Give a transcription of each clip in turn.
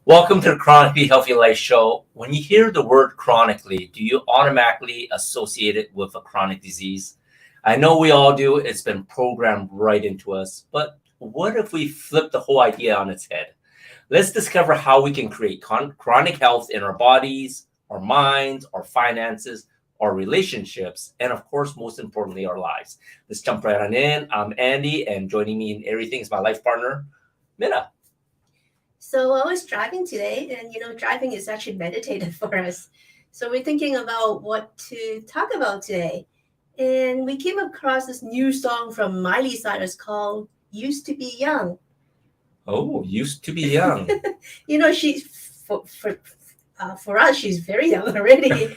Welcome to the Chronically Healthy Life show. When you hear the word chronically, do you automatically associate it with a chronic disease? I know we all do. It's been programmed right into us. But what if we flip the whole idea on its head? Let's discover how we can create chronic health in our bodies, our minds, our finances, our relationships, and of course, most importantly, our lives. Let's jump right on in. I'm Andy, and joining me in everything is my life partner, Minna. So I was driving today, and driving is actually meditative for us. So we're thinking about what to talk about today. And we came across this new song from Miley Cyrus called Used to Be Young. Oh, used to be young. She's for us, she's very young already.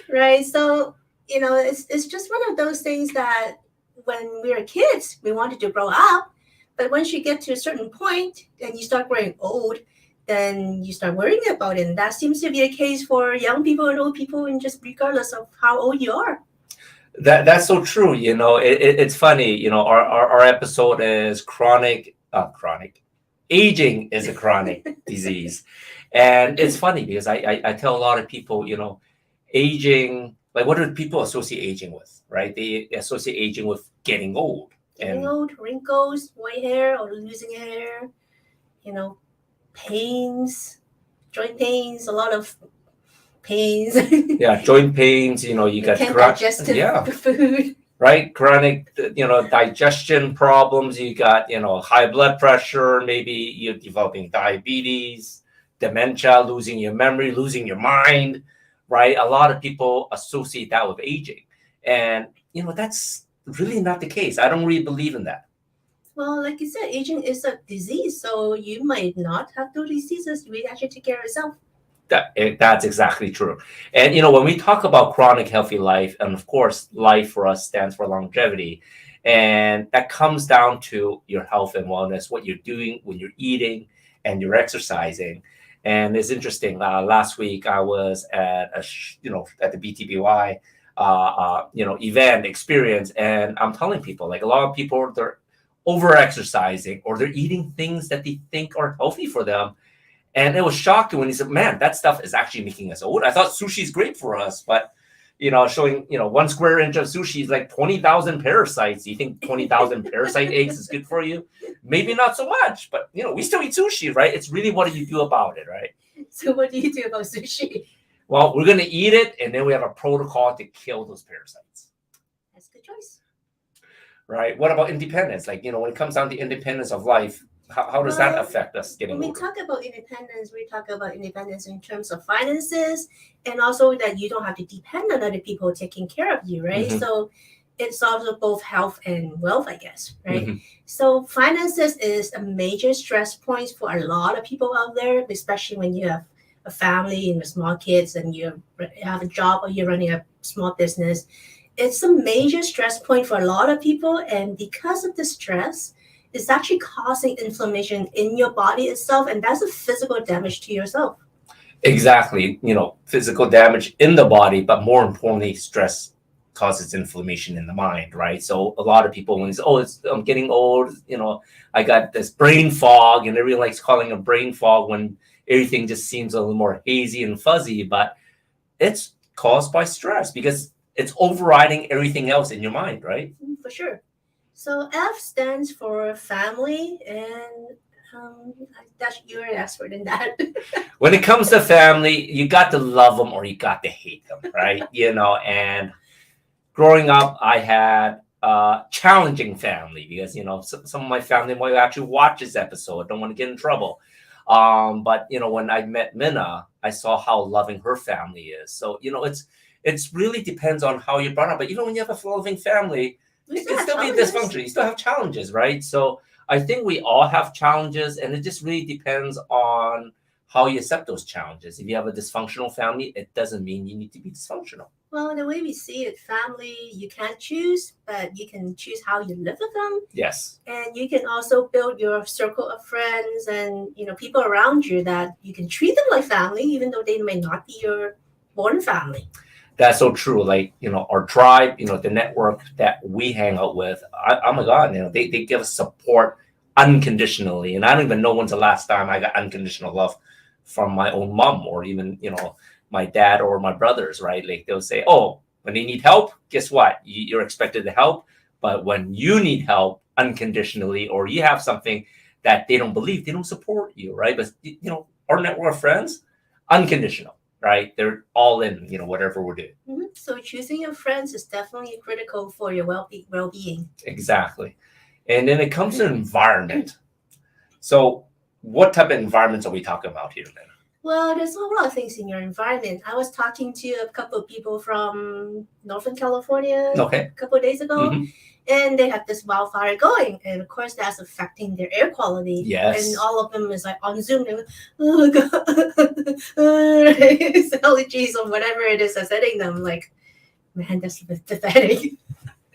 Right? So, it's just one of those things that when we were kids, we wanted to grow up. But once you get to a certain point and you start growing old, then you start worrying about it. And that seems to be a case for young people and old people, and just regardless of how old you are. That's so true. It's funny. Our episode is chronic. Aging is a chronic disease, and it's funny because I tell a lot of people, aging. Like, what do people associate aging with? Right? They associate aging with getting old. Getting old, wrinkles, white hair, or losing hair. You know, pains, joint pains, a lot of pains. Yeah, joint pains. You got can't digest food. Right, chronic, digestion problems. You got, high blood pressure. Maybe you're developing diabetes, dementia, losing your memory, losing your mind. Right, a lot of people associate that with aging, and that's really not the case. I don't really believe in that. Well, like you said, aging is a disease, so you might not have those diseases. You actually take care of yourself. That's exactly true. And when we talk about chronic healthy life, and of course, life for us stands for longevity, and that comes down to your health and wellness, what you're doing when you're eating and you're exercising. And it's interesting. Last week I was at at the BTBY event experience, and I'm telling people, like, a lot of people, they're over exercising or they're eating things that they think are healthy for them. And it was shocking when he said, man, that stuff is actually making us old. I thought sushi is great for us, but, showing, 1 square inch of sushi is like 20,000 parasites. Do you think 20,000 parasite eggs is good for you? Maybe not so much, but, we still eat sushi, right? It's really what do you do about it, right? So what do you do about sushi? Well, we're going to eat it, and then we have a protocol to kill those parasites. That's a good choice. Right? What about independence? Like, when it comes down to independence of life, how does that affect us getting older? When we talk about independence, we talk about independence in terms of finances, and also that you don't have to depend on other people taking care of you, right? Mm-hmm. So it's also both health and wealth, I guess, right? Mm-hmm. So finances is a major stress point for a lot of people out there, especially when you have a family and small kids and you have a job or you're running a small business. It's a major stress point for a lot of people, and because of the stress, it's actually causing inflammation in your body itself, and that's a physical damage to yourself. Exactly. Physical damage in the body, but more importantly, stress causes inflammation in the mind, right? So a lot of people, when they say, I'm getting old, I got this brain fog, and everyone likes calling it brain fog when everything just seems a little more hazy and fuzzy, but it's caused by stress because it's overriding everything else in your mind, right? For sure. So F stands for family, and you're an expert in that. When it comes to family, you got to love them or you got to hate them, right? And growing up, I had a challenging family because, some of my family might actually watch this episode. Don't want to get in trouble. But, when I met Minna, I saw how loving her family is. So, it's really depends on how you're brought up. But, when you have a loving family, it can still be dysfunctional. You still have challenges, right? So I think we all have challenges, and it just really depends on how you accept those challenges. If you have a dysfunctional family, it doesn't mean you need to be dysfunctional. Well, the way we see it, family, you can't choose, but you can choose how you live with them. Yes. And you can also build your circle of friends and, people around you that you can treat them like family, even though they may not be your born family. That's so true. Like, our tribe, the network that we hang out with, oh my God, they give us support unconditionally. And I don't even know when's the last time I got unconditional love from my own mom, or even, my dad or my brothers, right? Like they'll say, oh, when they need help, guess what? You're expected to help. But when you need help unconditionally, or you have something that they don't believe, they don't support you, right? But, our network of friends, unconditional, right? They're all in, whatever we're doing. So choosing your friends is definitely critical for your well-being. Exactly. And then it comes to environment. So what type of environments are we talking about here, then? Well, there's a lot of things in your environment. I was talking to a couple of people from Northern California Okay. a couple of days ago, and they have this wildfire going, and of course that's affecting their air quality. Yes. And all of them is like on Zoom, they're like, oh god, allergies or whatever it is that's hitting them. Like, man, that's a bit pathetic.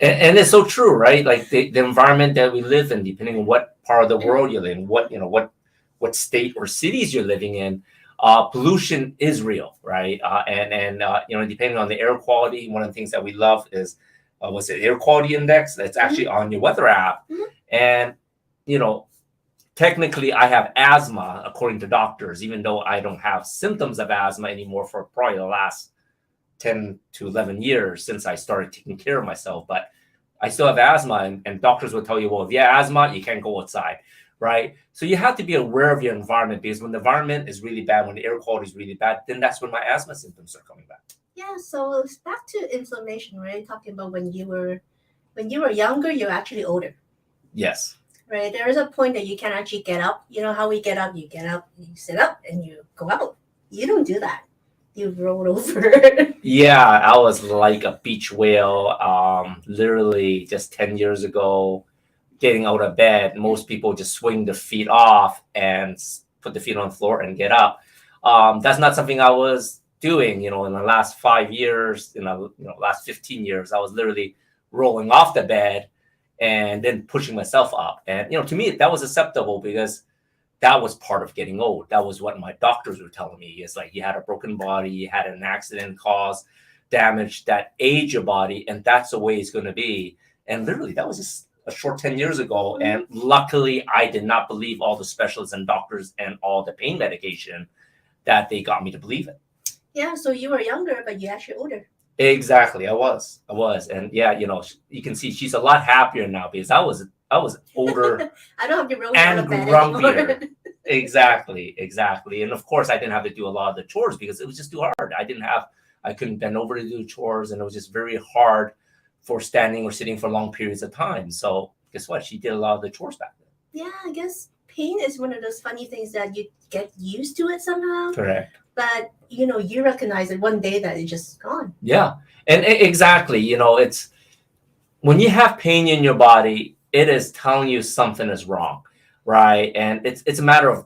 And it's so true, right? Like the environment that we live in, depending on what part of the world you're in, what state or cities you're living in, pollution is real, right? And depending on the air quality, one of the things that we love is what's it, air quality index? That's actually on your weather app. And technically, I have asthma according to doctors, even though I don't have symptoms of asthma anymore for probably the last 10 to 11 years since I started taking care of myself. But I still have asthma, and doctors will tell you, well, if you have asthma, you can't go outside, right? So you have to be aware of your environment, because when the environment is really bad, when the air quality is really bad, then that's when my asthma symptoms are coming back. Yeah, so it's back to inflammation, right? Talking about when you were younger, you're actually older. Yes. Right. There is a point that you can actually get up. You know how we get up? You get up, you sit up, and you go out. You don't do that. You roll over. Yeah, I was like a beach whale. Literally just 10 years ago, getting out of bed, most people just swing their feet off and put the feet on the floor and get up. That's not something I was doing, in the last 5 years, last 15 years. I was literally rolling off the bed and then pushing myself up. And, to me, that was acceptable, because that was part of getting old. That was what my doctors were telling me. It's like, you had a broken body, you had an accident caused damage that age your body, and that's the way it's going to be. And literally, that was just a short 10 years ago. And luckily, I did not believe all the specialists and doctors and all the pain medication that they got me to believe it. Yeah, so you were younger, but you're actually older. Exactly. I was. And yeah, you can see she's a lot happier now, because I was older. I don't have to roll and out of bed grumpier. anymore. Exactly. And of course, I didn't have to do a lot of the chores, because it was just too hard. I couldn't bend over to do chores, and it was just very hard for standing or sitting for long periods of time. So guess what? She did a lot of the chores back then. Yeah, I guess pain is one of those funny things that you get used to it somehow. Correct. But you recognize it one day that it's just gone. Yeah. And exactly, it's when you have pain in your body, it is telling you something is wrong, right? And it's a matter of,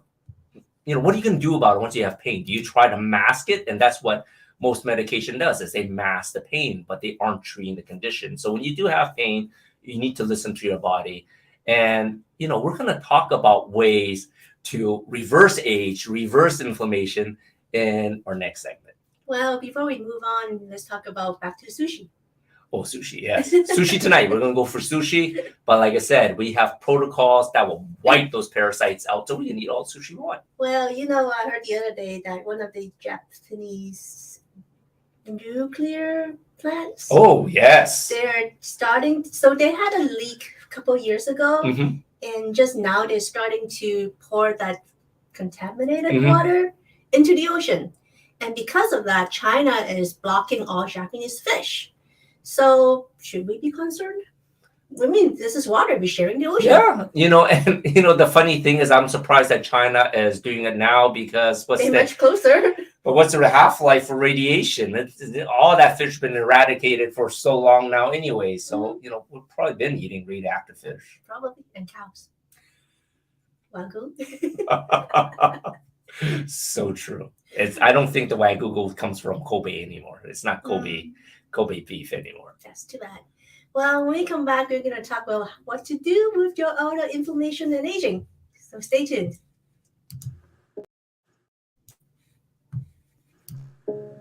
what are you going to do about it once you have pain? Do you try to mask it? And that's what most medication does, is they mask the pain, but they aren't treating the condition. So when you do have pain, you need to listen to your body. And, we're going to talk about ways to reverse age, reverse inflammation in our next segment. Well, before we move on, let's talk about back to sushi. Oh, sushi, yes. Sushi tonight. We're going to go for sushi. But like I said, we have protocols that will wipe those parasites out, so we can eat all the sushi we want. Well, I heard the other day that one of the Japanese nuclear plants. Oh, yes. They're starting. So they had a leak a couple of years ago. And just now they're starting to pour that contaminated water into the ocean. And because of that, China is blocking all Japanese fish. So should we be concerned? I mean, this is water. We're sharing the ocean. Yeah, and the funny thing is, I'm surprised that China is doing it now, because they're much closer. But what's the half-life for radiation? All that fish has been eradicated for so long now anyway. So, we've probably been eating radioactive fish. Probably, and cows. Wagyu. So true. I don't think the Wagyu comes from Kobe anymore. It's not Kobe beef anymore. That's too bad. Well, when we come back, we're going to talk about what to do with your autoinflammation and aging. So stay tuned.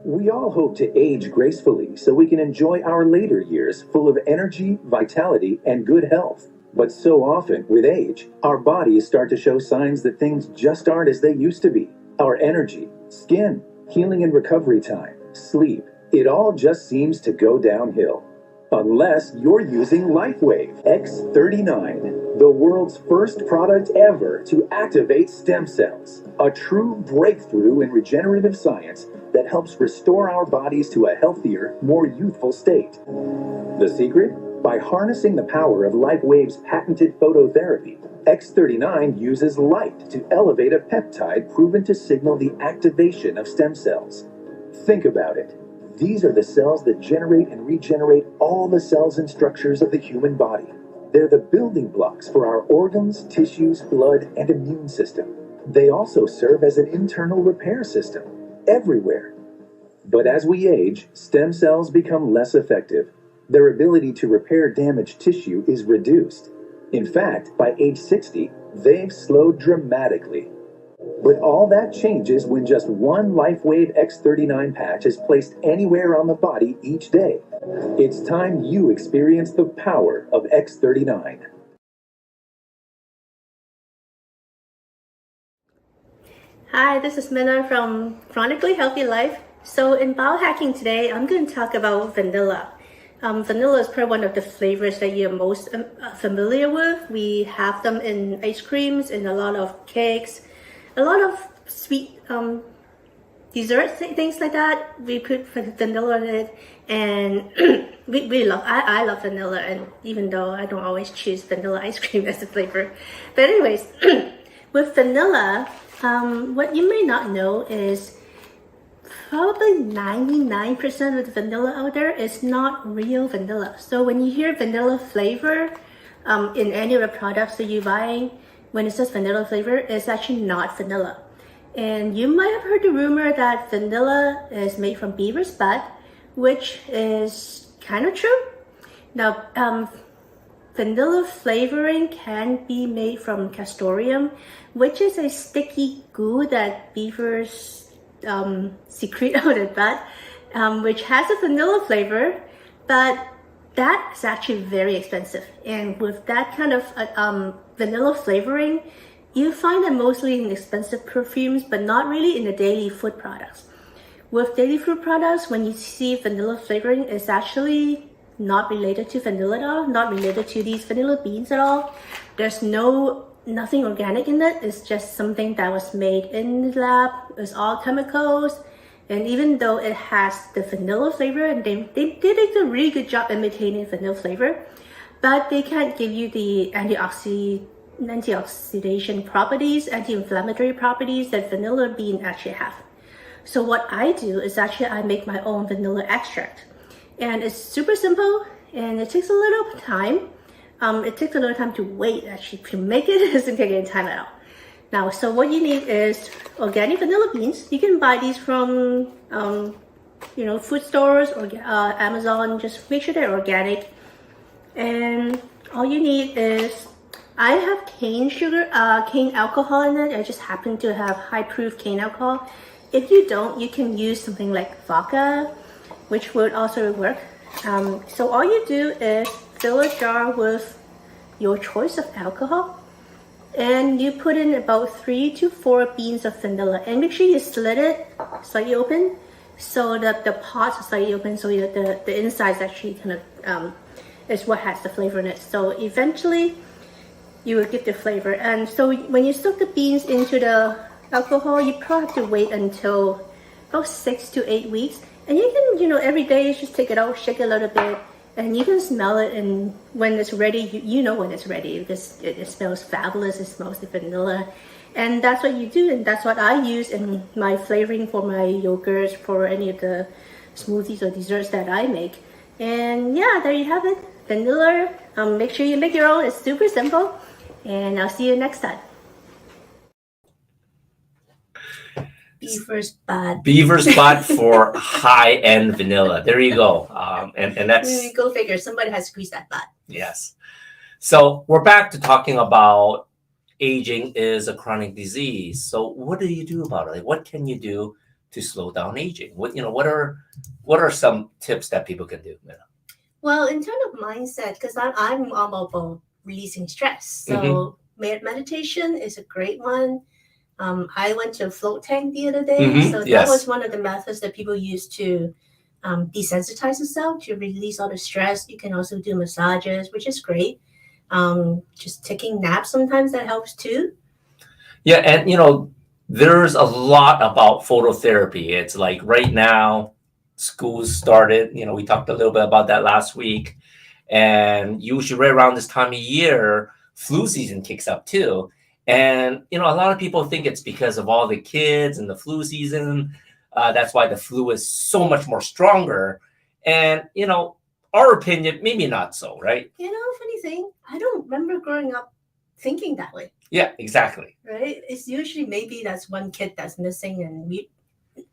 We all hope to age gracefully so we can enjoy our later years full of energy, vitality, and good health. But so often, with age, our bodies start to show signs that things just aren't as they used to be. Our energy, skin, healing and recovery time, sleep, it all just seems to go downhill. Unless you're using LifeWave X39, the world's first product ever to activate stem cells. A true breakthrough in regenerative science that helps restore our bodies to a healthier, more youthful state. The secret? By harnessing the power of LifeWave's patented phototherapy, X39 uses light to elevate a peptide proven to signal the activation of stem cells. Think about it. These are the cells that generate and regenerate all the cells and structures of the human body. They're the building blocks for our organs, tissues, blood, and immune system. They also serve as an internal repair system everywhere. But as we age, stem cells become less effective. Their ability to repair damaged tissue is reduced. In fact, by age 60, they've slowed dramatically. But all that changes when just one LifeWave X39 patch is placed anywhere on the body each day. It's time you experience the power of X39. Hi, this is Minna from Chronically Healthy Life. So in biohacking today, I'm going to talk about vanilla. Vanilla is probably one of the flavors that you're most familiar with. We have them in ice creams, in a lot of cakes, a lot of sweet desserts, things like that. We put vanilla in it, and I love vanilla, and even though I don't always choose vanilla ice cream as a flavor. But anyways, with vanilla, what you may not know is probably 99% of the vanilla out there is not real vanilla. So when you hear vanilla flavor in any of the products that you're buying, when it says vanilla flavor, it's actually not vanilla. And you might have heard the rumor that vanilla is made from beaver's butt, which is kind of true. Now, vanilla flavoring can be made from castoreum, which is a sticky goo that beavers secrete out of butt, which has a vanilla flavor, but that is actually very expensive. And with that kind of vanilla flavoring, you find it mostly in expensive perfumes, but not really in the daily food products. With daily food products, when you see vanilla flavoring, it's actually not related to vanilla at all, not related to these vanilla beans at all. There's nothing organic in it. It's just something that was made in the lab. It's all chemicals. And even though it has the vanilla flavor, and they did a really good job imitating vanilla flavor, but they can't give you the antioxidation properties, anti-inflammatory properties that vanilla bean actually have. So what I do is actually I make my own vanilla extract. And it's super simple, and it takes a little time. It takes a little time to wait actually to make it. It doesn't take any time at all. Now, so what you need is organic vanilla beans. You can buy these from food stores or Amazon. Just make sure they're organic. And all you need is, I have cane alcohol in it. I just happen to have high proof cane alcohol. If you don't, you can use something like vodka, which would also work. So all you do is fill a jar with your choice of alcohol, and you put in about 3 to 4 beans of vanilla, and make sure you slit it slightly open so that the pot is slightly open, so the inside is actually kind of is what has the flavor in it. So eventually you will get the flavor. And so when you soak the beans into the alcohol, you probably have to wait until about 6 to 8 weeks. And you can, every day just take it out, shake it a little bit, and you can smell it. And when it's ready, you know when it's ready because it smells fabulous. It smells like vanilla. And that's what you do. And that's what I use in my flavoring for my yogurts, for any of the smoothies or desserts that I make. And yeah, there you have it. Vanilla. Make sure you make your own. It's super simple. And I'll see you next time. Beaver's butt for high-end vanilla. There you go. And that's... Go figure. Somebody has squeezed that butt. Yes. So we're back to talking about aging is a chronic disease. So what do you do about it? Like, what can you do to slow down aging? What are some tips that people can do? Well, in terms of mindset, because I'm about releasing stress. So meditation is a great one. I went to a float tank the other day. So that was one of the methods that people use to desensitize yourself, to release all the stress. You can also do massages, which is great. Just taking naps sometimes, that helps too. Yeah, and there's a lot about phototherapy. It's like right now, schools started. We talked a little bit about that last week, and usually right around this time of year, flu season kicks up too. And a lot of people think it's because of all the kids and the flu season. That's why the flu is so much more stronger. And our opinion, maybe not so, right? Funny thing, I don't remember growing up thinking that way. Yeah, exactly. Right? It's usually maybe that's one kid that's missing, and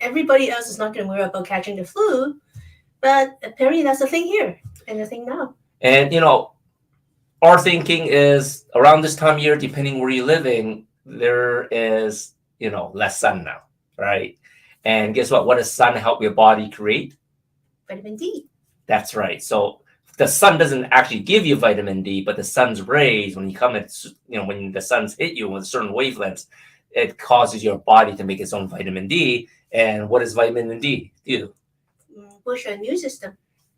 everybody else is not going to worry about catching the flu. But apparently that's a thing here and a thing now. And our thinking is around this time of year, depending where you're living, there is less sun now, right? And guess what? What does sun help your body create? Vitamin D. That's right. So the sun doesn't actually give you vitamin D, but the sun's rays, when you come at, when the sun's hit you with certain wavelengths, it causes your body to make its own vitamin D. And what does vitamin D do? Boost your immune system.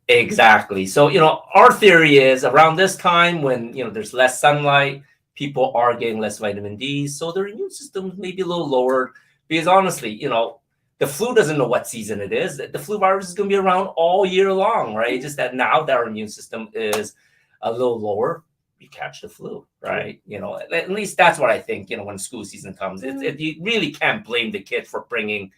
Exactly. So, our theory is around this time when, there's less sunlight, people are getting less vitamin D. So their immune system may be a little lowered because honestly, the flu doesn't know what season it is. The flu virus is going to be around all year long, right? Just that now that our immune system is a little lower, you catch the flu, right? At least that's what I think, when school season comes. You really can't blame the kid for bringing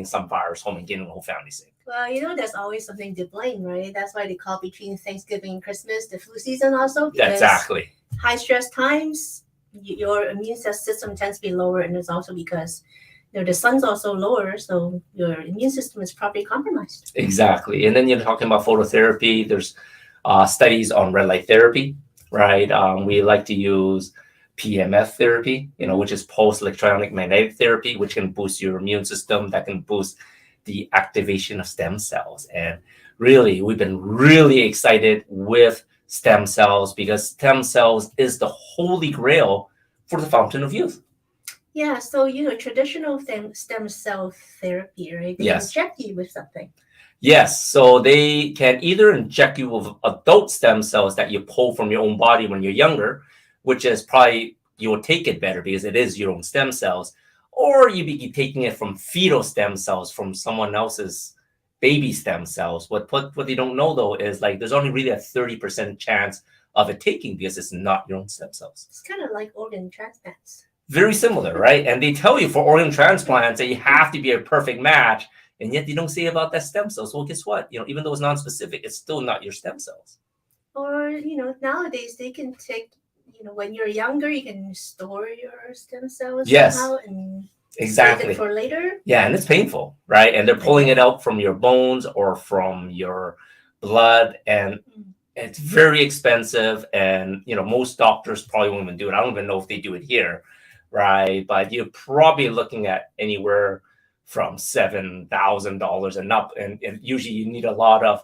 some virus home and getting the whole family sick. Well, there's always something to blame, right? That's why they call between Thanksgiving and Christmas the flu season also. Exactly. High stress times, your immune system tends to be lower, and it's also because the sun's also lower, so your immune system is probably compromised. Exactly. And then you're talking about phototherapy. There's studies on red light therapy, right? We like to use PMF therapy, which is pulse electronic magnetic therapy, which can boost your immune system, that can boost the activation of stem cells. And really, we've been really excited with stem cells because stem cells is the holy grail for the fountain of youth. Yeah, so traditional stem cell therapy, right? They inject you with something. Yes, so they can either inject you with adult stem cells that you pull from your own body when you're younger, which is probably you will take it better because it is your own stem cells, or you be taking it from fetal stem cells from someone else's baby stem cells. What they don't know though is like there's only really a 30% chance of it taking because it's not your own stem cells. It's kind of like organ transplants. Very similar, right? And they tell you for organ transplants that you have to be a perfect match, and yet they don't say about that stem cells. Well, guess what? Even though it's non-specific, it's still not your stem cells. Or, nowadays they can take, when you're younger, you can store your stem cells somehow and exactly save it for later. Yeah, and it's painful, right? And they're pulling it out from your bones or from your blood, and it's very expensive. And most doctors probably won't even do it. I don't even know if they do it here, right? But you're probably looking at anywhere from $7,000 and up, and usually you need a lot of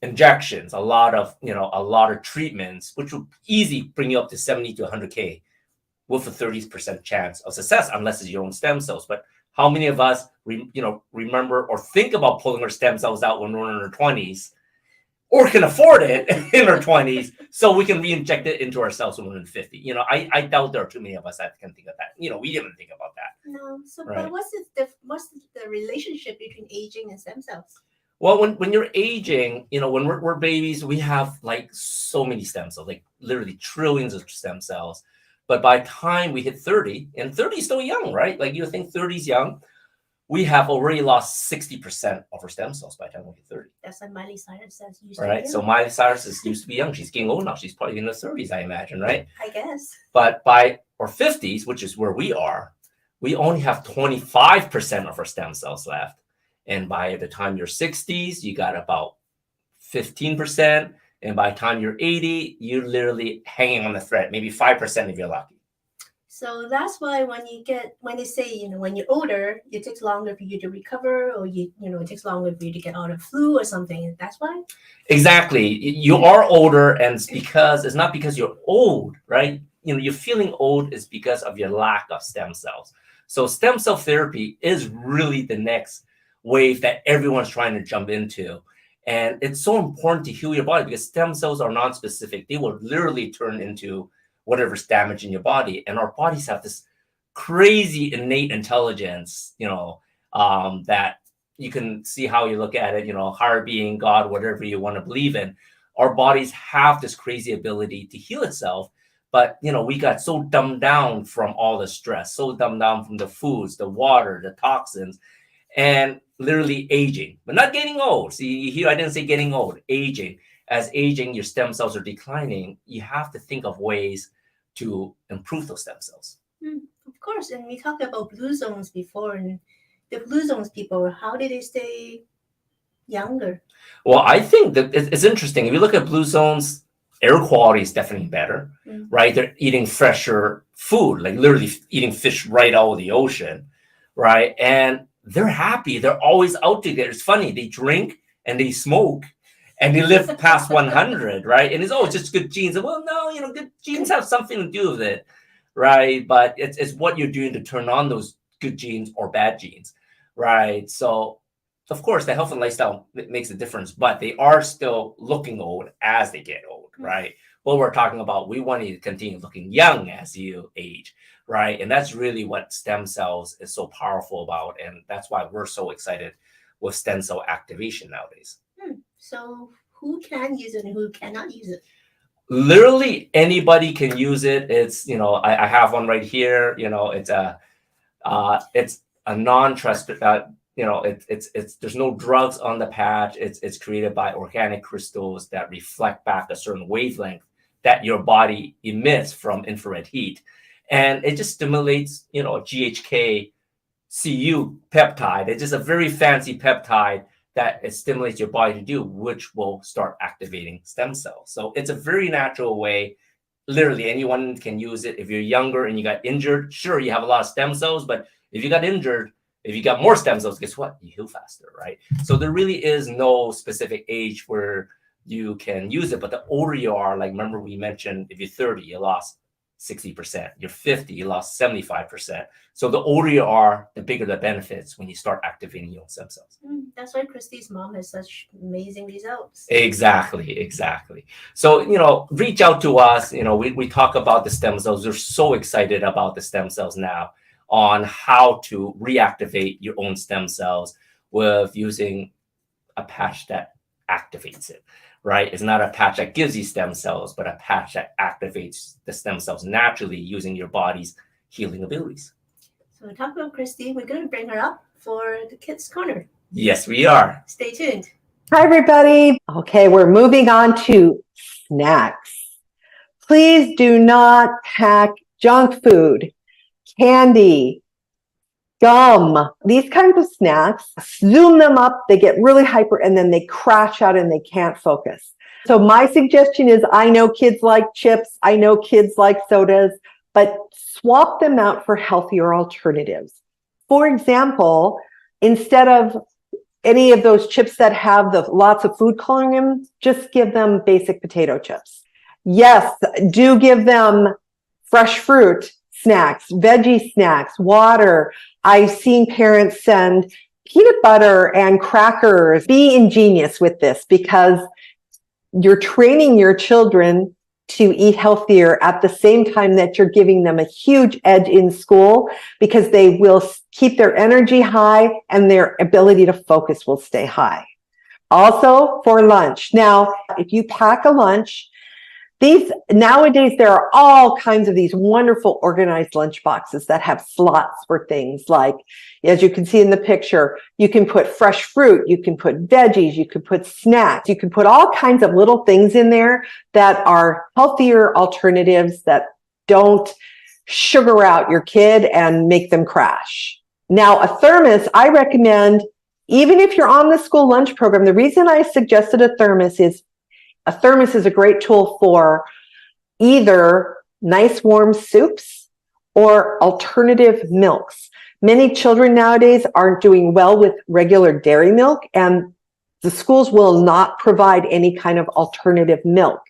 injections, a lot of treatments, which will easily bring you up to 70 to 100K with a 30% chance of success, unless it's your own stem cells. But how many of us remember or think about pulling our stem cells out when we're in our 20s, or can afford it in our 20s, so we can re-inject it into ourselves when we're in 50? I doubt there are too many of us that can think of that. We didn't think about that. No. So, right. But what's the relationship between aging and stem cells? Well, when you're aging, when we're babies, we have like so many stem cells, like literally trillions of stem cells. But by the time we hit 30, and 30 is still young, right? Like you think 30 is young, we have already lost 60% of our stem cells by the time we hit 30. That's what Miley Cyrus says. Right. So Miley Cyrus used to be young. She's getting old now. She's probably in her 30s, I imagine, right? I guess. But by our 50s, which is where we are, we only have 25% of our stem cells left. And by the time you're 60s, you got about 15%. And by the time you're 80, you're literally hanging on the thread, maybe 5% if you're lucky. So that's why when they say, when you're older, it takes longer for you to recover, or it takes longer for you to get out of flu or something. That's why. Exactly. You are older, and it's not because you're old, right? You're feeling old is because of your lack of stem cells. So stem cell therapy is really the next wave that everyone's trying to jump into. And it's so important to heal your body because stem cells are non-specific. They will literally turn into whatever's damaging your body. And our bodies have this crazy innate intelligence, that you can see how you look at it, higher being, God, whatever you want to believe in. Our bodies have this crazy ability to heal itself. But, we got so dumbed down from all the stress, so dumbed down from the foods, the water, the toxins, and literally aging, but not getting old. See, here I didn't say getting old, aging. As aging, your stem cells are declining. You have to think of ways to improve those stem cells. Of course. And we talked about blue zones before, and the blue zones people, how did they stay younger? Well, I think that it's interesting. If you look at blue zones, air quality is definitely better, right? They're eating fresher food, like literally eating fish right out of the ocean, right? And they're happy. They're always out there. It's funny. They drink and they smoke and they live past 100, right? And it's just good genes. Well, no, good genes have something to do with it, right? But it's what you're doing to turn on those good genes or bad genes, right? So, of course, the health and lifestyle makes a difference, but they are still looking old as they get old, right? What we're talking about, we want you to continue looking young as you age, right? And that's really what stem cells is so powerful about. And that's why we're so excited with stem cell activation nowadays. So who can use it and who cannot use it? Literally anybody can use it. It's, I have one right here. It's a non-trust. It's there's no drugs on the patch. It's created by organic crystals that reflect back a certain wavelength that your body emits from infrared heat, and it just stimulates, GHK Cu peptide. It's just a very fancy peptide that it stimulates your body to do, which will start activating stem cells. So it's a very natural way. Literally anyone can use it. If you're younger and you got injured, sure, you have a lot of stem cells, but if you got injured, if you got more stem cells, guess what? You heal faster, right? So there really is no specific age where you can use it. But the older you are, like remember we mentioned, if you're 30, you lost 60%. You're 50, you lost 75%. So the older you are, the bigger the benefits when you start activating your own stem cells. That's why Christy's mom has such amazing results. Exactly. So, reach out to us. We talk about the stem cells. We're so excited about the stem cells now, on how to reactivate your own stem cells with using a patch that activates it, right? It's not a patch that gives you stem cells, but a patch that activates the stem cells naturally using your body's healing abilities. So we talked about Christy. We're going to bring her up for the Kids Corner. Yes, we are. Stay tuned. Hi, everybody. Okay, we're moving on to snacks. Please do not pack junk food, candy, gum, these kinds of snacks. Zoom them up, they get really hyper, and then they crash out and they can't focus. So my suggestion is, I know kids like chips, I know kids like sodas, but swap them out for healthier alternatives. For example, instead of any of those chips that have the lots of food coloring in them, just give them basic potato chips. Yes, do give them fresh fruit snacks, veggie snacks, water. I've seen parents send peanut butter and crackers. Be ingenious with this, because you're training your children to eat healthier at the same time that you're giving them a huge edge in school, because they will keep their energy high and their ability to focus will stay high. Also for lunch. Now, if you pack a lunch, nowadays there are all kinds of these wonderful organized lunch boxes that have slots for things like, as you can see in the picture, you can put fresh fruit, you can put veggies, you can put snacks, you can put all kinds of little things in there that are healthier alternatives that don't sugar out your kid and make them crash. Now, a thermos, I recommend, even if you're on the school lunch program, the reason I suggested a thermos is a great tool for either nice warm soups or alternative milks. Many children nowadays aren't doing well with regular dairy milk, and the schools will not provide any kind of alternative milk.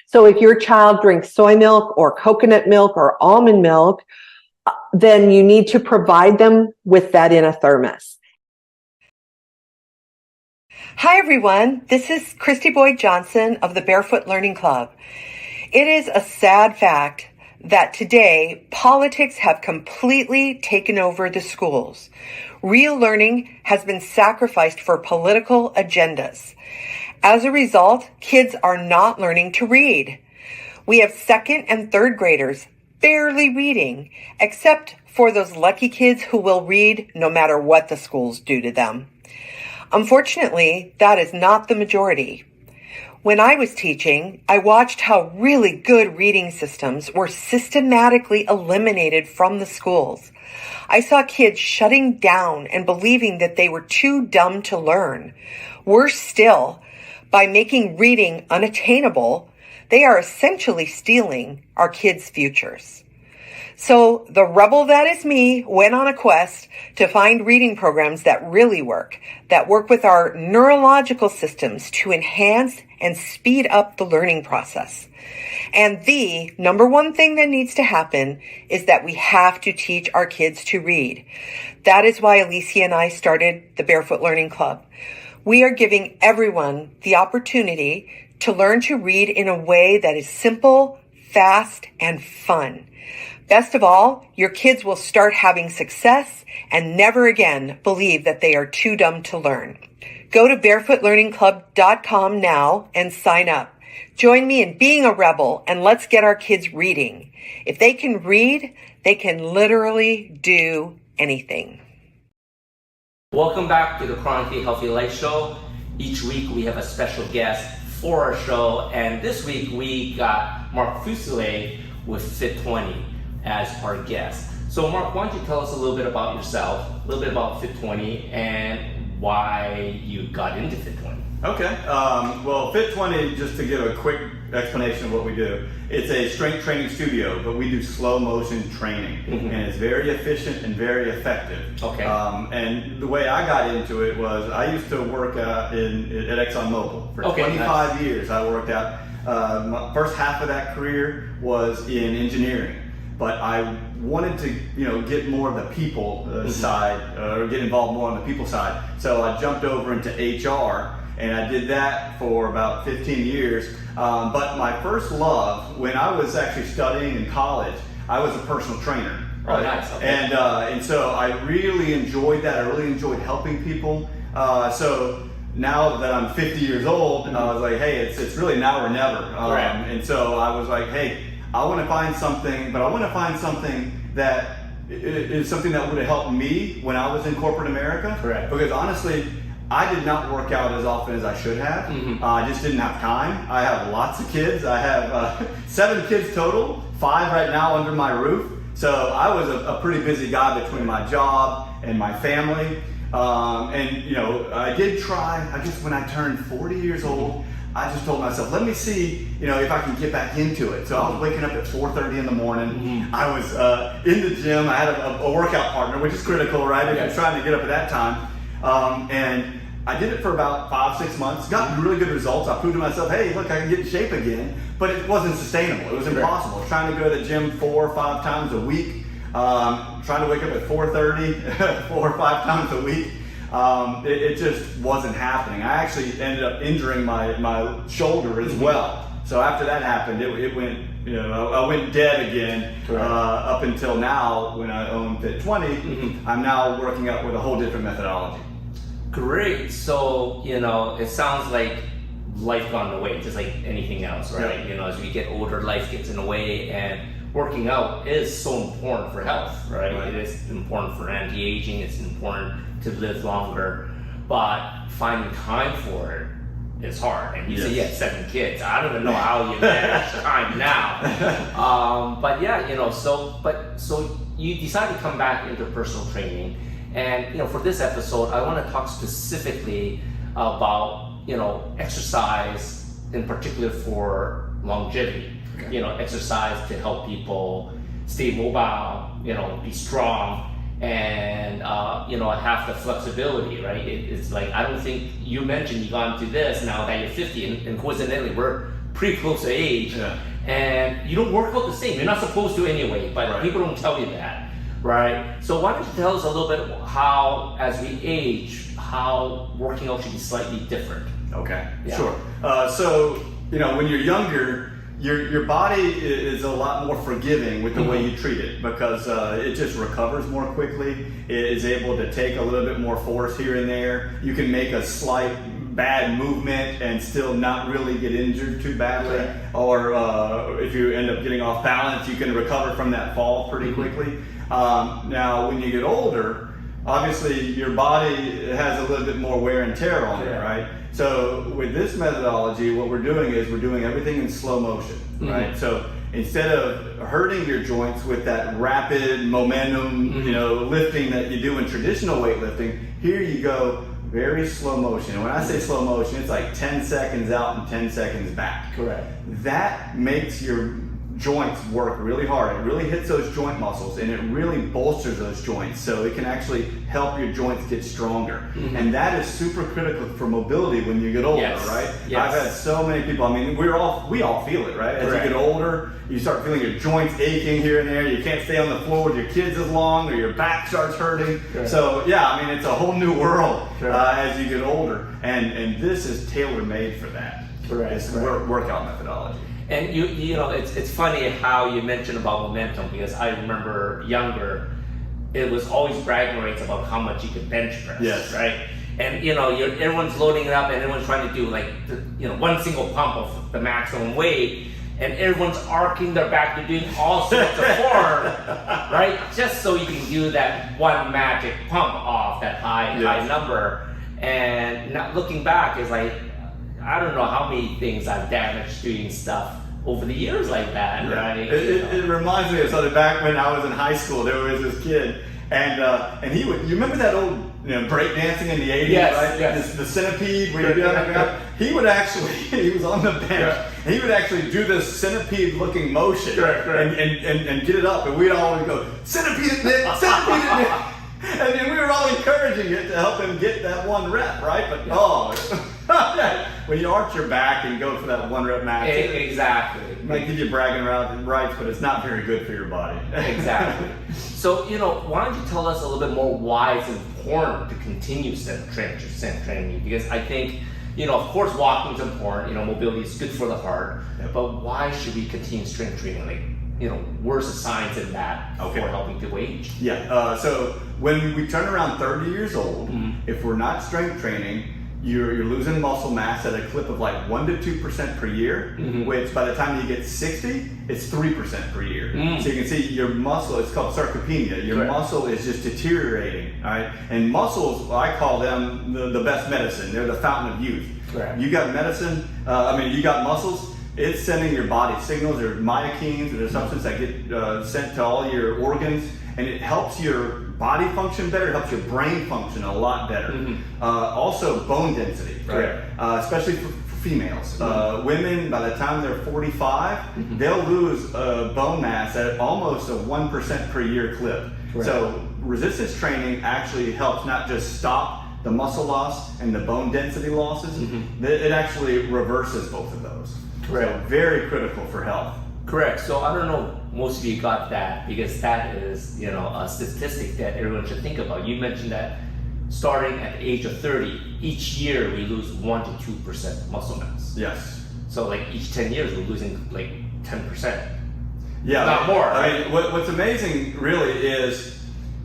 So if your child drinks soy milk or coconut milk or almond milk, then you need to provide them with that in a thermos. Hi, everyone. This is Christy Boyd Johnson of the Barefoot Learning Club. It is a sad fact that today politics have completely taken over the schools. Real learning has been sacrificed for political agendas. As a result, kids are not learning to read. We have second and third graders barely reading, except for those lucky kids who will read no matter what the schools do to them. Unfortunately, that is not the majority. When I was teaching, I watched how really good reading systems were systematically eliminated from the schools. I saw kids shutting down and believing that they were too dumb to learn. Worse still, by making reading unattainable, they are essentially stealing our kids' futures. So the rebel that is me went on a quest to find reading programs that really work, that work with our neurological systems to enhance and speed up the learning process. And the number one thing that needs to happen is that we have to teach our kids to read. That is why Alicia and I started the Barefoot Learning Club. We are giving everyone the opportunity to learn to read in a way that is simple, fast, and fun. Best of all, your kids will start having success and never again believe that they are too dumb to learn. Go to barefootlearningclub.com now and sign up. Join me in being a rebel and let's get our kids reading. If they can read, they can literally do anything. Welcome back to the Chronically Healthy Life show. Each week we have a special guest for our show, and this week we got Mark Fuselier with Fit20 as our guest. So Mark, why don't you tell us a little bit about yourself, a little bit about Fit20 and why you got into Fit20. Okay, well Fit20, just to give a quick explanation of what we do, it's a strength training studio, but we do slow motion training, and it's very efficient and very effective. Okay. And the way I got into it was I used to work at ExxonMobil for 25 years. I worked out. My first half of that career was in engineering, but I wanted to, get more of the people side, or get involved more on the people side. So I jumped over into HR, and I did that for about 15 years. But my first love, when I was actually studying in college, I was a personal trainer. Right? Oh, nice. Okay. And so I really enjoyed that. I really enjoyed helping people. So now that I'm 50 years old, I was like, hey, it's really now or never. And so I was like, hey, I want to find something, but I want to find something that is something that would have helped me when I was in corporate America. Correct. Because honestly, I did not work out as often as I should have. I just didn't have time. I have lots of kids. I have 7 kids total, 5 right now under my roof. So I was a pretty busy guy between my job and my family. I did try, I guess when I turned 40 years old, I just told myself, let me see, if I can get back into it. So I was waking up at 4:30 in the morning. I was in the gym. I had a workout partner, which is critical, right? If you're trying to get up at that time. And I did it for about 5-6 months, got really good results. I proved to myself, hey, look, I can get in shape again, but it wasn't sustainable. It was impossible. Trying to go to the gym 4 or 5 times a week, trying to wake up at 4:30, 4 or 5 times a week. It just wasn't happening. I actually ended up injuring my shoulder as well. So after that happened, it went, I went dead again. Up until now, when I own Fit20, I'm now working out with a whole different methodology. Great. So, it sounds like life got in the way, just like anything else, right? Yeah. As we get older, life gets in the way, and working out is so important for health, right? It is important for anti-aging, it's important to live longer, but finding time for it is hard. And you said you had 7 kids. I don't even know how you manage time now. But yeah, so you decided to come back into personal training. And for this episode, I want to talk specifically about exercise, in particular for longevity. Exercise to help people stay mobile, be strong and have the flexibility, right? It's like, I don't think you mentioned you got into this now that you're 50, and coincidentally we're pretty close to age, and you don't work out the same. You're not supposed to anyway, but people don't tell you that, right? So why don't you tell us a little bit how, as we age, how working out should be slightly different? Okay, Yeah. sure. So when you're younger, your body is a lot more forgiving with the way you treat it, because it just recovers more quickly. It is able to take a little bit more force here and there. You can make a slight bad movement and still not really get injured too badly. Or if you end up getting off balance, you can recover from that fall pretty quickly. Now, when you get older, obviously your body has a little bit more wear and tear on it, right? So with this methodology, what we're doing is we're doing everything in slow motion, right? So instead of hurting your joints with that rapid momentum, lifting that you do in traditional weightlifting, here you go very slow motion. And when I say slow motion, it's like 10 seconds out and 10 seconds back. Correct. That makes your joints work really hard. It really hits those joint muscles, and it really bolsters those joints, so it can actually help your joints get stronger. And that is super critical for mobility when you get older, right? I've had so many people, I mean, we all feel it, right? As you get older, you start feeling your joints aching here and there. You can't stay on the floor with your kids as long, or your back starts hurting. So it's a whole new world as you get older, and this is tailor-made for that. It's workout methodology. And it's funny how you mentioned about momentum, because I remember younger, it was always bragging rights about how much you could bench press, right? And everyone's loading it up, and everyone's trying to do like one single pump of the maximum weight, and everyone's arcing their back. They're doing all sorts of form, right? Just so you can do that one magic pump off that high number. And now looking back, is like, I don't know how many things I've damaged doing stuff over the years like that, right? It reminds me of something back when I was in high school. There was this kid, and he would. You remember that old break dancing in the 80s, right? Yes. The centipede where you do that. He would actually. He was on the bench. And he would actually do this centipede-looking motion and get it up, and we'd always go centipede it, Nick, centipede it, Nick. And then we were all encouraging it to help him get that one rep, right? But when you arch your back and go for that one rep max, exactly. It might give you bragging rights, but it's not very good for your body. Exactly. So, why don't you tell us a little bit more why it's important to continue strength training? Because I think, of course, walking is important. Mobility is good for the heart. But why should we continue strength training? Like, where's the science in that for helping to age? So when we turn around 30 years old, if we're not strength training, you're losing muscle mass at a clip of like 1 to 2% per year, which by the time you get 60, it's 3% per year. So you can see your muscle, it's called sarcopenia. Your muscle is just deteriorating, all right? And muscles, I call them the best medicine. They're the fountain of youth. You got medicine, you got muscles, it's sending your body signals. There's myokines, there's substances that get sent to all your organs, and it helps your body function better, it helps your brain function a lot better. Also bone density, right? Especially for females. Women, by the time they're 45, they'll lose bone mass at almost a 1% per year clip. So resistance training actually helps not just stop the muscle loss and the bone density losses, it actually reverses both of those. So very critical for health. Correct. So I don't know, most of you got that, because that is, a statistic that everyone should think about. You mentioned that starting at the age of 30, each year we lose 1 to 2% muscle mass. Yes. So like each 10 years we're losing like 10%. Yeah. Not more. I mean, what's amazing really is,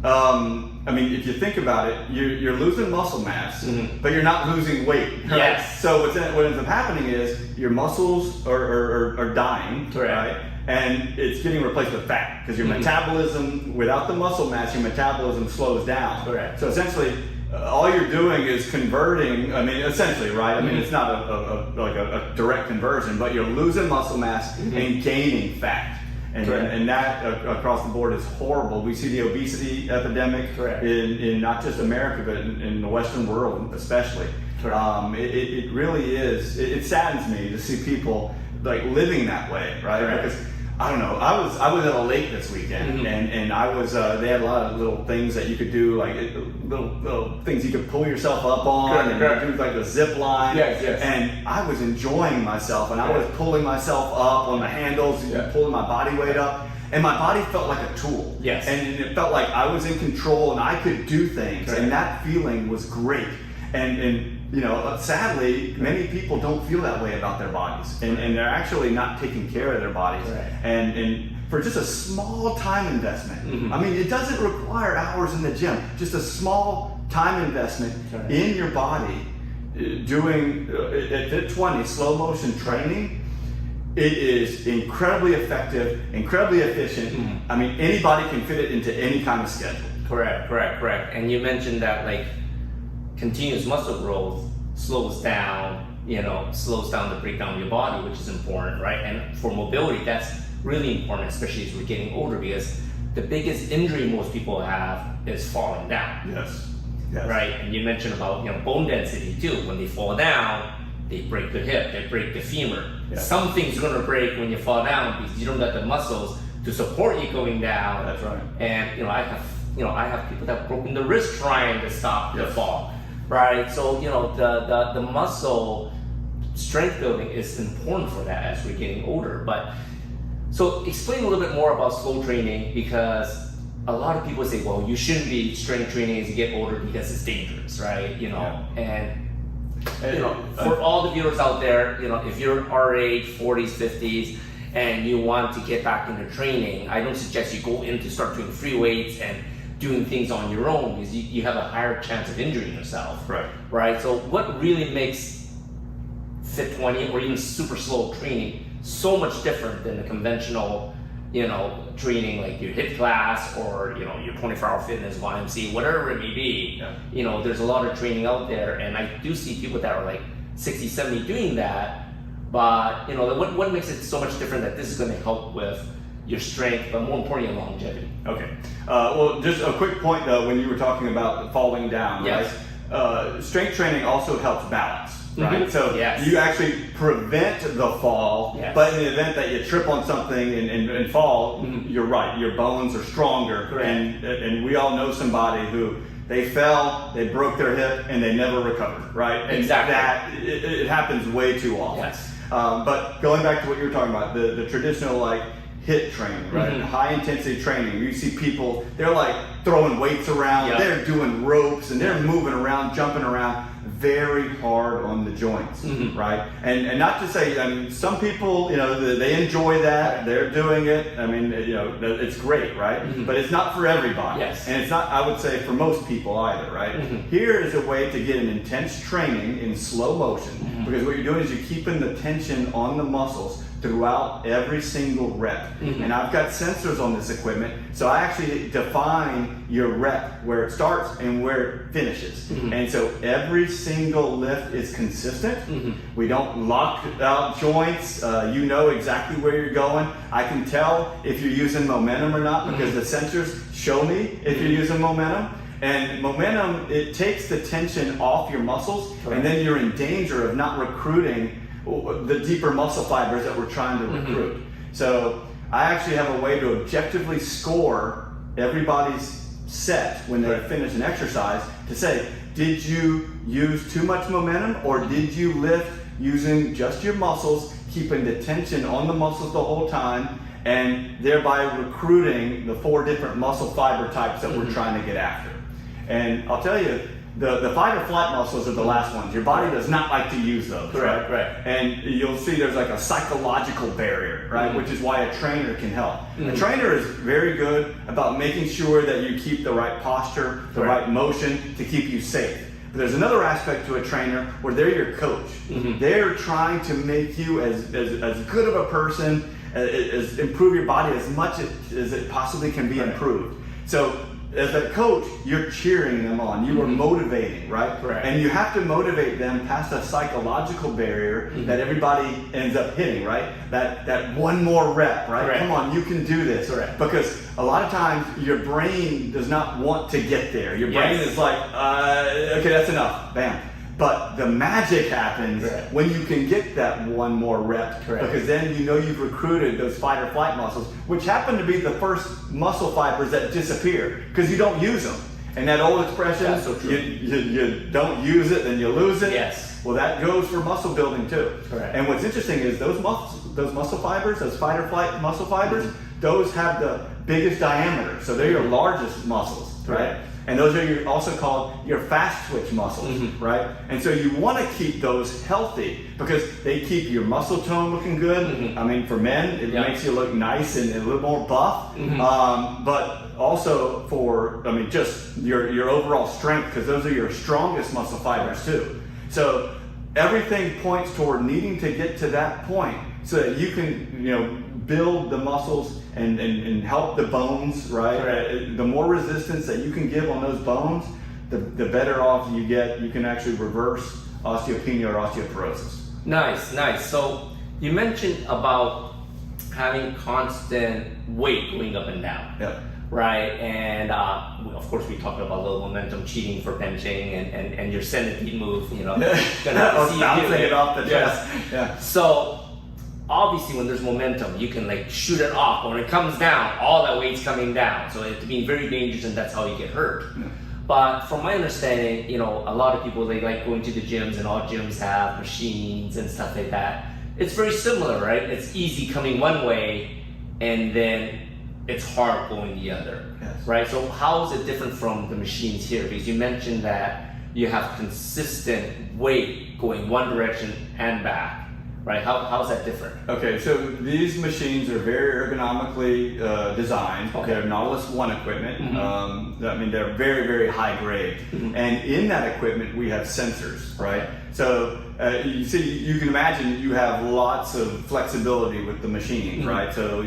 if you think about it, you're losing muscle mass, but you're not losing weight. Right? Yes. So what ends up happening is your muscles are dying, right? And it's getting replaced with fat, because your metabolism, without the muscle mass, your metabolism slows down. So essentially, all you're doing is converting. Essentially, right? It's not a direct conversion, but you're losing muscle mass and gaining fat. And that across the board is horrible. We see the obesity epidemic in not just America, but in the Western world especially. It really is. It saddens me to see people like living that way, right? Because I don't know. I was at a lake this weekend, and I was. They had a lot of little things that you could do, like little things you could pull yourself up on, and do like the zip line. Yes. And I was enjoying myself, and I was pulling myself up on the handles, pulling my body weight up, and my body felt like a tool. Yes. And it felt like I was in control and I could do things, and that feeling was great. And you know, sadly, many people don't feel that way about their bodies, and they're actually not taking care of their bodies. And for just a small time investment, I mean, it doesn't require hours in the gym, just a small time investment in your body, doing at Ep1 slow motion training, it is incredibly effective, incredibly efficient. I mean, anybody can fit it into any kind of schedule. Correct. And you mentioned that like continuous muscle growth slows down the breakdown of your body, which is important, right? And for mobility, that's really important, especially as we're getting older, because the biggest injury most people have is falling down. Yes. Right? And you mentioned about bone density too. When they fall down, they break the hip, they break the femur. Something's going to break when you fall down because you don't got the muscles to support you going down. That's right. And I have people that have broken the wrist trying to stop the fall. Right, so the muscle strength building is important for that as we're getting older. But so explain a little bit more about slow training, because a lot of people say, well, you shouldn't be strength training as you get older because it's dangerous, right? And for all the viewers out there, if you're our age, 40s, 50s, and you want to get back into training, I don't suggest you go in to start doing free weights and doing things on your own, because you have a higher chance of injuring yourself. Right. So what really makes Ep1 or even super slow training so much different than the conventional, training like your HIIT class or your 24-hour fitness, YMC, whatever it may be. There's a lot of training out there, and I do see people that are like 60, 70 doing that. But what makes it so much different that this is going to help with your strength, but more importantly, your longevity? Okay. Well, just a quick point though, when you were talking about falling down, right? Strength training also helps balance, right? So you actually prevent the fall, but in the event that you trip on something and fall, you're right, your bones are stronger. And we all know somebody who they fell, they broke their hip, and they never recovered, right? And that it happens way too often. But going back to what you were talking about, the traditional like HIIT training, right? High intensity training. You see people, they're like throwing weights around, they're doing ropes, and they're moving around, jumping around very hard on the joints, right? And not to say, I mean, some people, they enjoy that, they're doing it. I mean, it's great, right? But it's not for everybody. And it's not, I would say, for most people either, right? Here is a way to get an intense training in slow motion, because what you're doing is you're keeping the tension on the muscles throughout every single rep. And I've got sensors on this equipment, so I actually define your rep, where it starts and where it finishes. And so every single lift is consistent. We don't lock out joints. You know exactly where you're going. I can tell if you're using momentum or not, because the sensors show me if you're using momentum. And momentum, it takes the tension off your muscles, and then you're in danger of not recruiting the deeper muscle fibers that we're trying to recruit. So I actually have a way to objectively score everybody's set when they finish an exercise to say, did you use too much momentum, or did you lift using just your muscles, keeping the tension on the muscles the whole time, and thereby recruiting the 4 different muscle fiber types that we're trying to get after. And I'll tell you, the fight or flight muscles are the last ones. Your body does not like to use those, right? And you'll see there's like a psychological barrier, right? Which is why a trainer can help. A trainer is very good about making sure that you keep the right posture, the right motion to keep you safe. But there's another aspect to a trainer where they're your coach. They're trying to make you as good of a person, as improve your body as much as it possibly can be improved. So as a coach, you're cheering them on. You are motivating, right? And you have to motivate them past a psychological barrier that everybody ends up hitting, right? That one more rep, right? Come on, you can do this. Because a lot of times your brain does not want to get there. Your brain is like, okay, that's enough. Bam. But the magic happens Right. when you can get that one more rep, Correct. because then you know you've recruited those fight or flight muscles, which happen to be the first muscle fibers that disappear because you don't use them. And that old expression, That's so true. you don't use it, then you lose it. Yes. Well, that goes for muscle building too. Correct. And what's interesting is those muscle fibers, those fight or flight muscle fibers, those have the biggest diameter. So they're your largest muscles, right? And those are also called your fast twitch muscles, right? And so you want to keep those healthy because they keep your muscle tone looking good. I mean, for men, it makes you look nice and a little more buff. But also for, I mean, just your overall strength, because those are your strongest muscle fibers too. So everything points toward needing to get to that point so that you can, build the muscles and help the bones, right? The more resistance that you can give on those bones, the better off you get. You can actually reverse osteopenia or osteoporosis. Nice. So you mentioned about having constant weight going up and down. Yeah. Right, and of course we talked about a little momentum cheating for benching and your centipede move, gonna see you bouncing do it off the chest. Yes. Yeah. So obviously when there's momentum, you can like shoot it off. When it comes down, all that weight's coming down. So it's being very dangerous, and that's how you get hurt. But from my understanding, a lot of people, they like going to the gyms, and all gyms have machines and stuff like that. It's very similar, right? It's easy coming one way, and then it's hard going the other, right? So how is it different from the machines here? Because you mentioned that you have consistent weight going one direction and back, right? How is that different? Okay, so these machines are very ergonomically designed. Okay. They're Nautilus One equipment. I mean, they're very, very high grade. And in that equipment, we have sensors, right? So you can imagine you have lots of flexibility with the machine, right? So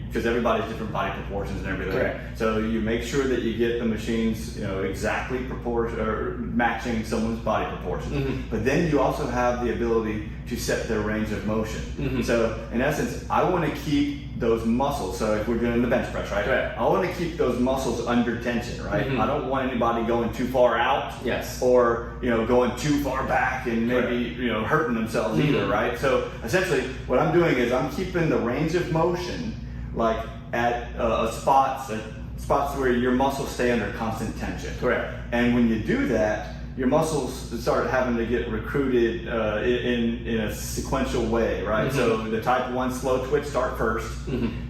because everybody's different body proportions and everything. Correct. So you make sure that you get the machines, exactly or matching someone's body proportions. But then you also have the ability to set their range of motion. So in essence, I want to keep those muscles. So if we're doing the bench press, right? I want to keep those muscles under tension, right? I don't want anybody going too far out, or going too far back and maybe hurting themselves either, right? So essentially, what I'm doing is I'm keeping the range of motion like at spots where your muscles stay under constant tension. Correct. And when you do that, your muscles start having to get recruited in a sequential way, right? So the type 1 slow twitch start first.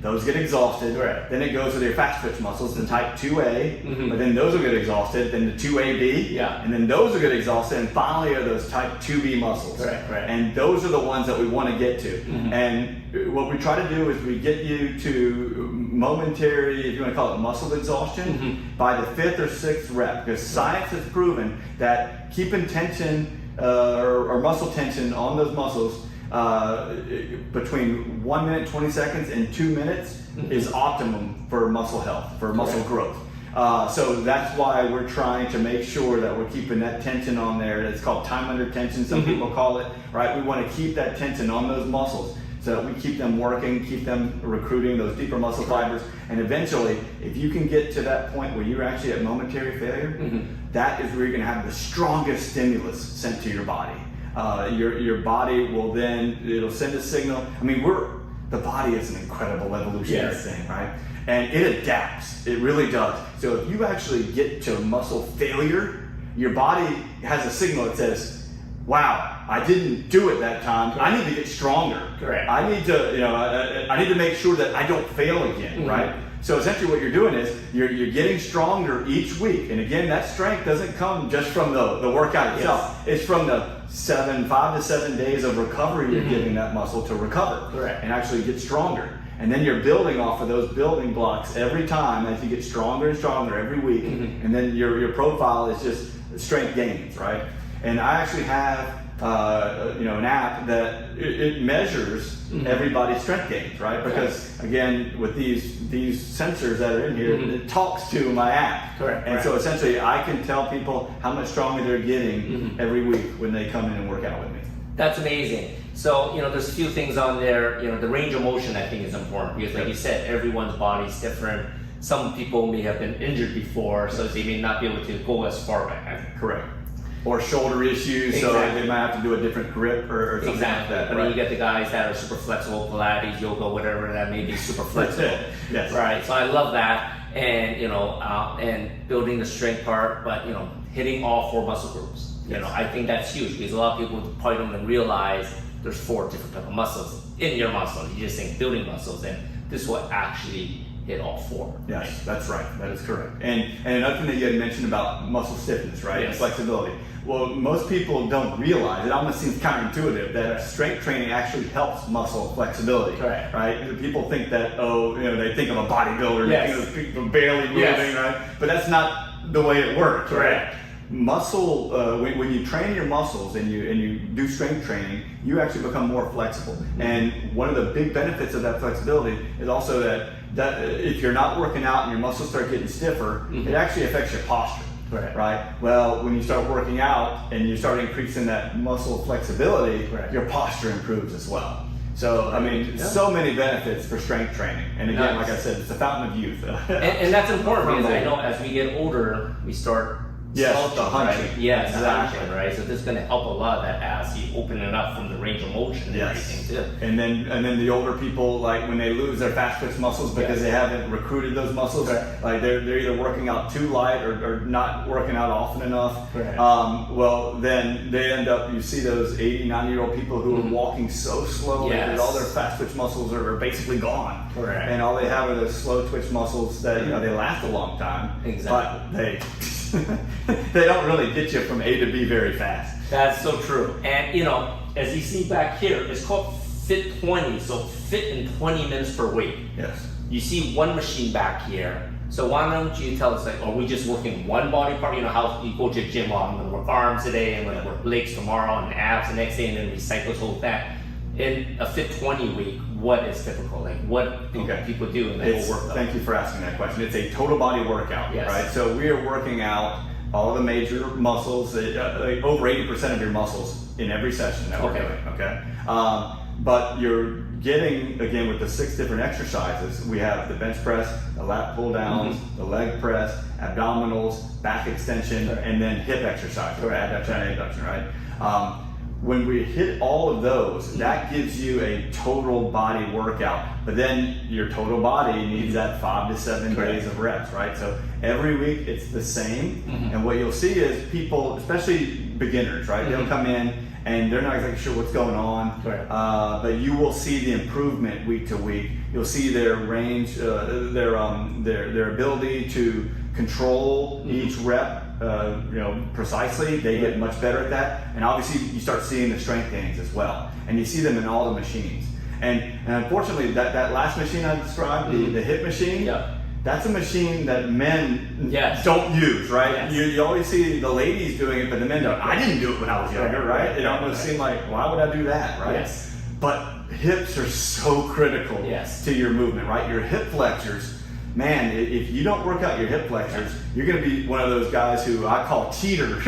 Those get exhausted. Right. Then it goes to your fast twitch muscles, the type 2A. But then those will get exhausted. Then the 2AB. And then those will get exhausted. And finally are those type 2B muscles. Right. And those are the ones that we want to get to. And what we try to do is we get you to momentary, if you want to call it muscle exhaustion, by the 5th or 6th rep, because science has proven that keeping tension or muscle tension on those muscles between 1 minute 20 seconds and 2 minutes is optimum for muscle health, for muscle growth. So that's why we're trying to make sure that we're keeping that tension on there. It's called time under tension, some people call it, right? We want to keep that tension on those muscles so that we keep them working, keep them recruiting those deeper muscle fibers. And eventually, if you can get to that point where you're actually at momentary failure, that is where you're going to have the strongest stimulus sent to your body. Your body will then, it'll send a signal. I mean, the body is an incredible evolutionary thing, right? And it adapts, it really does. So if you actually get to muscle failure, your body has a signal that says, wow, I didn't do it that time. I need to get stronger. Correct. I need to, I need to make sure that I don't fail again, right? So essentially what you're doing is you're getting stronger each week. And again, that strength doesn't come just from the workout itself. It's from the 5 to 7 days of recovery you're giving that muscle to recover and actually get stronger. And then you're building off of those building blocks every time as you get stronger and stronger every week. And then your profile is just strength gains, right? And I actually have an app that it measures everybody's strength gains, right? Because again, with these sensors that are in here, it talks to my app. And so essentially I can tell people how much stronger they're getting every week when they come in and work out with me. That's amazing. So, there's a few things on there. The range of motion I think is important because like you said, everyone's body's different. Some people may have been injured before, so they may not be able to go as far back. Correct. or shoulder issues, so Exactly. they might have to do a different grip or something Exactly. like that. But then you get the guys that are super flexible, Pilates, yoga, whatever that may be, super flexible. Yes. Right. So I love that, and and building the strength part, but hitting all 4 muscle groups. I think that's huge because a lot of people probably don't even realize there's 4 different type of muscles in your muscle. You just think building muscles, and this will actually hit all 4. Yes, right? that's right. That is correct. And another thing that you had mentioned about muscle stiffness, right? Yes. And flexibility. Well, most people don't realize, it almost seems counterintuitive, that strength training actually helps muscle flexibility. Correct. Right? People think that, they think of a bodybuilder, Yes. they think of people barely moving, Yes. right? But that's not the way it works, Correct. right? Muscle, when you train your muscles and you do strength training, you actually become more flexible. And one of the big benefits of that flexibility is also that if you're not working out and your muscles start getting stiffer, it actually affects your posture. Right. Well, when you start working out and you start increasing that muscle flexibility, your posture improves as well. So, so many benefits for strength training. And again, like I said, it's the fountain of youth. And that's important because I know as we get older, we start slouching, the hunching. right? Yes, Exactly. hunching, right? So this is going to help a lot of that as you open it up from the range of motion and everything too. And then the older people, like when they lose their fast twitch muscles because they haven't recruited those muscles, like they're either working out too light or not working out often enough. Well, then they end up, you see those 80, 90-year-old people who are walking so slowly that all their fast twitch muscles are basically gone. And all they have are those slow twitch muscles that they last a long time. But they they don't really get you from A to B very fast. That's so true. And as you see back here, it's called Fit 20, so fit in 20 minutes per week. Yes. You see one machine back here. So why don't you tell us, are we just working one body part? How you go to the gym, well, I'm going to work arms today, I'm going to work legs tomorrow, and abs the next day, and then we cycle whole that. In a Fit 20 week, what is typical? Like what do people do in that whole workout? Thank you for asking that question. It's a total body workout, right? So we are working out all the major muscles, like over 80% of your muscles in every session that we're doing, okay? But you're getting, again, with the 6 different exercises, we have the bench press, the lat pull downs, the leg press, abdominals, back extension, and then hip exercise, adduction and abduction, right? When we hit all of those, that gives you a total body workout. But then your total body needs that 5 to 7 days of reps, right? So every week it's the same. And what you'll see is people, especially beginners, right? They'll come in and they're not exactly sure what's going on. But you will see the improvement week to week. You'll see their range, their ability to control each rep. Precisely, they get much better at that, and obviously you start seeing the strength gains as well, and you see them in all the machines. And unfortunately, that last machine I described, the hip machine, that's a machine that men don't use, right? You always see the ladies doing it, but the men don't. I didn't do it when I was younger, right? It almost seemed like, why would I do that, right? But hips are so critical to your movement, right? Your hip flexors. Man, if you don't work out your hip flexors, you're going to be one of those guys who I call teeter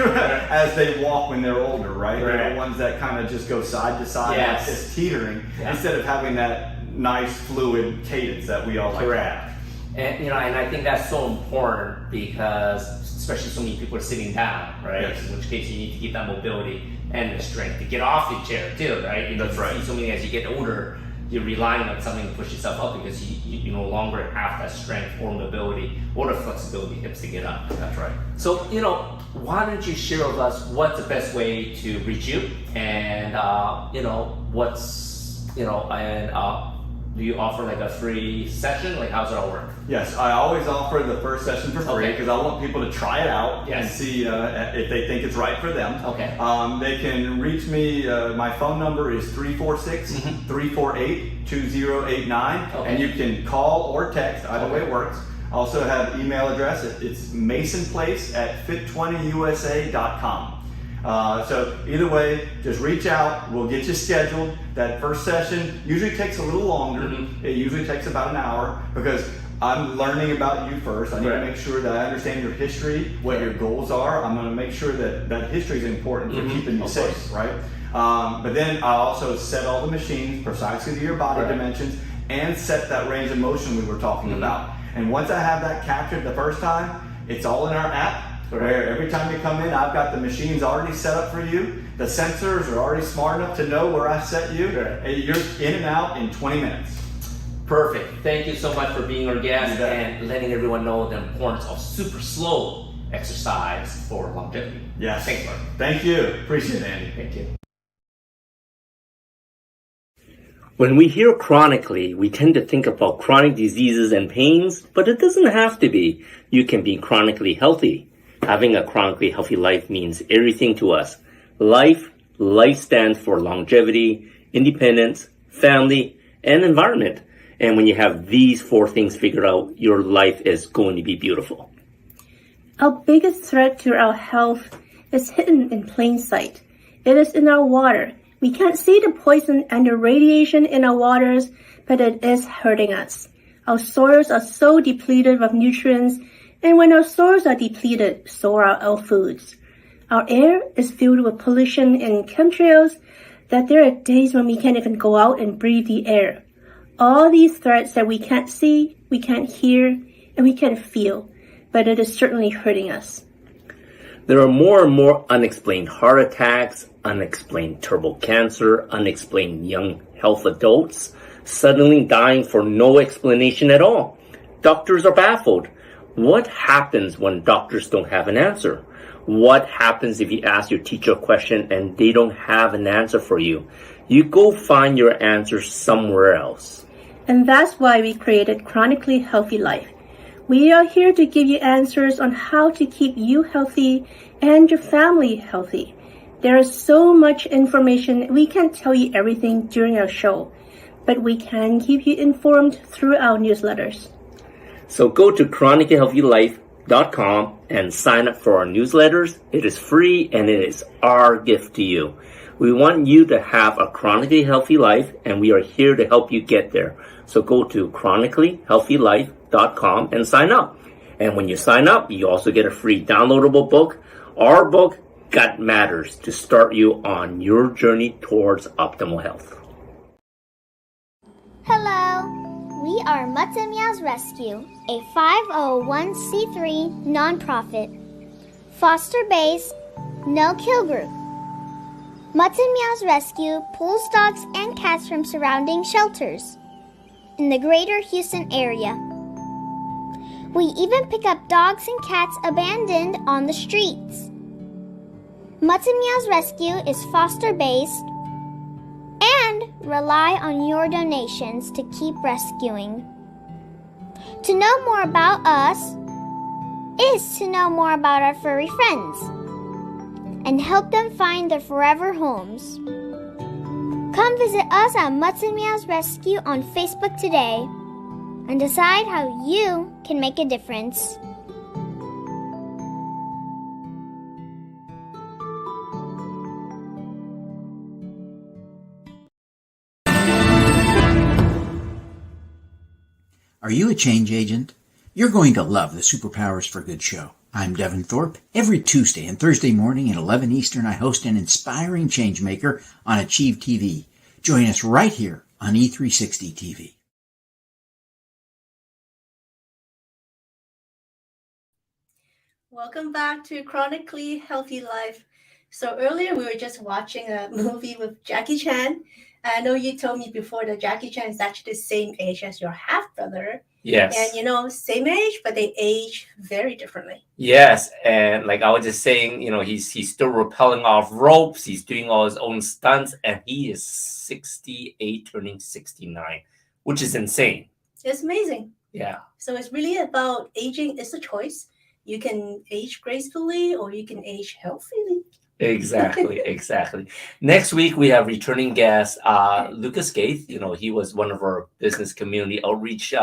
as they walk when they're older, right? They're the ones that kind of just go side to side, like just teetering, instead of having that nice fluid cadence that we all like to have. And and I think that's so important because especially so many people are sitting down, right? In which case you need to keep that mobility and the strength to get off the chair too, right? That's right. See so many as you get older, you're relying on something to push yourself up because you no longer have that strength or mobility or the flexibility hips to get up. That's right. So, why don't you share with us what's the best way to reach you and, do you offer like a free session? Like how's it all work? Yes, I always offer the first session for free because I want people to try it out and see if they think it's right for them. They can reach me, my phone number is 346-348-2089 and you can call or text, either way works. I also have email address, it's masonplace@fit20usa.com. So either way, just reach out, we'll get you scheduled. That first session usually takes a little longer. It usually takes about an hour because I'm learning about you first. I need to make sure that I understand your history, what your goals are. I'm going to make sure that history is important for keeping you safe, right? But then I also set all the machines precisely to your body dimensions and set that range of motion we were talking about. And once I have that captured the first time, it's all in our app. Where every time you come in, I've got the machines already set up for you. The sensors are already smart enough to know where I set you. And you're in and out in 20 minutes. Perfect. Thank you so much for being our guest and letting everyone know the importance of super slow exercise for longevity. Yes. Thanks, Mark. Thank you. Appreciate it, Andy. Thank you. When we hear chronically, we tend to think about chronic diseases and pains, but it doesn't have to be. You can be chronically healthy. Having a chronically healthy life means everything to us. Life stands for longevity, independence, family, and environment. And when you have these 4 things figured out, your life is going to be beautiful. Our biggest threat to our health is hidden in plain sight. It is in our water. We can't see the poison and the radiation in our waters, but it is hurting us. Our soils are so depleted of nutrients, and when our soils are depleted, so are our foods. Our air is filled with pollution and chemtrails that there are days when we can't even go out and breathe the air. All these threats that we can't see, we can't hear, and we can't feel, but it is certainly hurting us. There are more and more unexplained heart attacks, unexplained terminal cancer, unexplained young health adults suddenly dying for no explanation at all. Doctors are baffled. What happens when doctors don't have an answer? What happens if you ask your teacher a question and they don't have an answer for you? You go find your answer somewhere else. And that's why we created Chronically Healthy Life. We are here to give you answers on how to keep you healthy and your family healthy. There is so much information, we can't tell you everything during our show, but we can keep you informed through our newsletters. So go to chronicallyhealthylife.com and sign up for our newsletters. It is free and it is our gift to you. We want you to have a chronically healthy life, and we are here to help you get there. So go to chronicallyhealthylife.com and sign up. And when you sign up, you also get a free downloadable book, our book, Gut Matters, to start you on your journey towards optimal health. Hello, we are Mutts and Meows Rescue, a 501c3 nonprofit, foster-based, no-kill group. Mutts and Meows Rescue pulls dogs and cats from surrounding shelters in the greater Houston area. We even pick up dogs and cats abandoned on the streets. Mutts and Meows Rescue is foster-based and rely on your donations to keep rescuing. To know more about us is to know more about our furry friends and help them find their forever homes. Come visit us at Mutts and Meows Rescue on Facebook today and decide how you can make a difference. Are you a change agent? You're going to love the Superpowers for Good show. I'm Devin Thorpe. Every Tuesday and Thursday morning at 11 Eastern, I host an inspiring changemaker on Achieve TV. Join us right here on E360 TV. Welcome back to Chronically Healthy Life. So earlier we were just watching a movie with Jackie Chan. I know you told me before that Jackie Chan is actually the same age as your half-brother. Yes. And, same age, but they age very differently. Yes. And like I was just saying, he's still rappelling off ropes. He's doing all his own stunts. And he is 68, turning 69, which is insane. It's amazing. Yeah. So it's really about aging. It's a choice. You can age gracefully or you can age healthily. Exactly. Next week, we have returning guest, Lucas Gaith. He was one of our business community outreach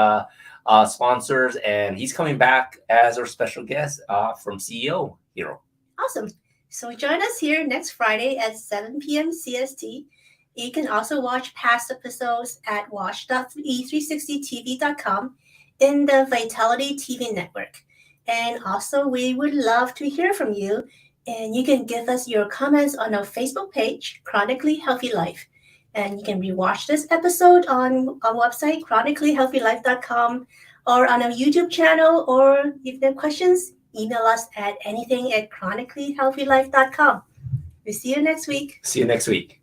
sponsors, and he's coming back as our special guest from CEO Hero. Awesome. So join us here next Friday at 7 p.m. CST. You can also watch past episodes at watch.e360tv.com in the Vitality TV network. And also, we would love to hear from you. And you can give us your comments on our Facebook page, Chronically Healthy Life. And you can rewatch this episode on our website, chronicallyhealthylife.com, or on our YouTube channel. Or if you have questions, email us at anything@chronicallyhealthylife.com. We'll see you next week. See you next week.